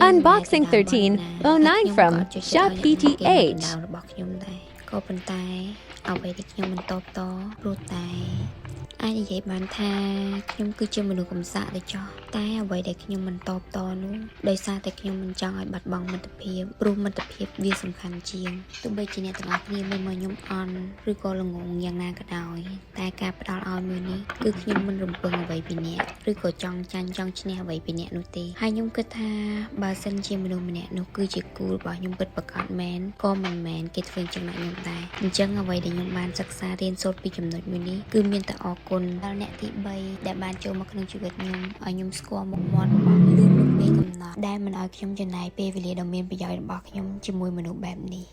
Unboxing 1309 from Shopee-TH ក៏ប៉ុន្តែអ្វីដែលខ្ញុំមិនតបតព្រោះតែអាចនិយាយបានថាខ្ញុំគឺជាមនុស្សកំសាកដែរចោះតែអ្វីដែលខ្ញុំមិនតបតនោះដោយសារតែខ្ញុំមិនចង់ឲ្យបាត់បង់មិត្តភាពព្រោះមិត្តភាពវាសំខាន់ជាងទោះបីជាអ្នកទាំងអស់គ្នាមិនមកខ្ញុំអន់ឬក៏ល្ងងយ៉ាងណាក៏ដោយតែការផ្ដល់ឲ្យមួយនេះគឺខ្ញុំមិនរំពឹងអ្វីពីអ្នកឬក៏ចង់ចាញ់ចង់ឈ្នះអ្វីពីអ្នកនោះទេហើយខ្ញុំគិតថាបើសិនជាមនុស្សម្នាក់នោះគឺជាគូរបស់ខ្ញុំពិតប្រាកដមែនក៏មិនមែនគេធ្វើចំណុចខ្ញុំដែរអញ្ចឹងអ្វីដែលខ្ញុំបានសិក្សារៀនសូត្រពីចំណុចមួយនេះគឺមានតែអរគុណដល់អ្នកទី3ដែលបានចូលមកក្នុងជីវិតខ្ញុំឲ្យខ្ញុំស្គាល់មុខមាត់របស់លឿនមុនពេលកំណត់ដែលមិនឲ្យខ្ញុំចំណាយពេលវេលាដ៏មានប្រយោជន៍របស់ខ្ញុំជាមួយមនុស្សបែបនេះ